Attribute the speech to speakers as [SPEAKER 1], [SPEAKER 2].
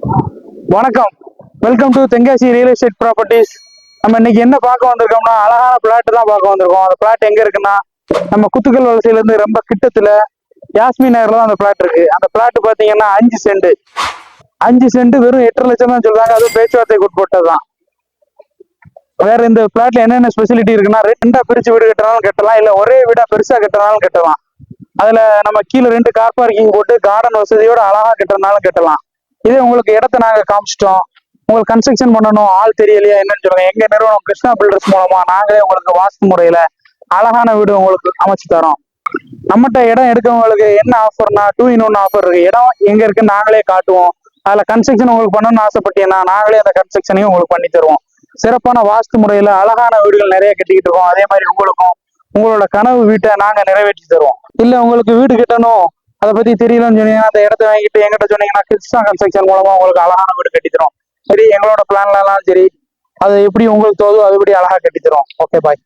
[SPEAKER 1] வணக்கம், welcome to Tenkasi real estate properties. நம்ம இன்னைக்கு என்ன பார்க்க வந்திருக்கோம்னா, அழகான பிளாட் தான் பார்க்க வந்திருக்கோம். அந்த பிளாட் எங்க இருக்குன்னா, நம்ம குத்துக்கல் வலசையில இருந்து ரொம்ப கிட்டத்துல யாஸ்மி நகர்ல தான் அந்த பிளாட் இருக்கு. அந்த பிளாட் பாத்தீங்கன்னா 5 சென்ட் வெறும் 8.5 லட்சம் தான் சொல்றாங்க. அதுவும் பேச்சுவார்த்தைக்கு உட்பட்டது தான். வேற இந்த பிளாட்ல என்னென்ன ஸ்பெசிலிட்டி இருக்குன்னா, ரெண்டா பிரிச்சு வீடு கட்டினாலும் கட்டலாம், இல்ல ஒரே வீடா பெருசா கட்டினாலும் கட்டலாம். அதுல நம்ம கீழே 2 கார் பார்க்கிங் போட்டு கார்டன் வசதியோட அழகா கட்டுறதுனாலும் கட்டலாம். இதே உங்களுக்கு இடத்த நாங்க காமிச்சிட்டோம், உங்களுக்கு கன்ஸ்ட்ரக்ஷன் பண்ணணும் ஆள் தெரியலையா என்னன்னு சொல்லுங்க. எங்க நிறுவனம் கிருஷ்ணா பில்டர்ஸ் மூலமா நாங்களே உங்களுக்கு வாஸ்து முறையில அழகான வீடு உங்களுக்கு அமைச்சு தரோம். நம்மகிட்ட இடம் எடுக்கிறவங்களுக்கு என்ன ஆஃபர்னா 2-in-1 ஆஃபர் இருக்கு. இடம் எங்க இருக்குன்னு நாங்களே காட்டுவோம். அதுல கன்ஸ்ட்ரக்ஷன் உங்களுக்கு பண்ணணும்னு ஆசைப்பட்டீங்கன்னா நாங்களே அந்த கன்ஸ்ட்ரக்ஷனையும் உங்களுக்கு பண்ணி தருவோம். சிறப்பான வாஸ்து முறையில அழகான வீடுகள் நிறைய கட்டிக்கிட்டு இருக்கோம். அதே மாதிரி உங்களுக்கும் உங்களோட கனவு வீட்டை நாங்க நிறைவேற்றி தருவோம். இல்ல உங்களுக்கு வீடு கட்டணும், அதை பத்தி தெரியலன்னு சொன்னீங்கன்னா அந்த இடத்த வாங்கிட்டு எங்கிட்ட சொன்னீங்கன்னா கிருஷ்ணா கன்ஸ்ட்ரக்ஷன் மூலமா உங்களுக்கு அழகான வீடு கட்டி தரும். சரி, எங்களோட பிளான்ல எல்லாம் சரி, அது எப்படி உங்களுக்கு தோதோ அதுபடி அழகா கட்டி தரும். ஓகே, பாய்.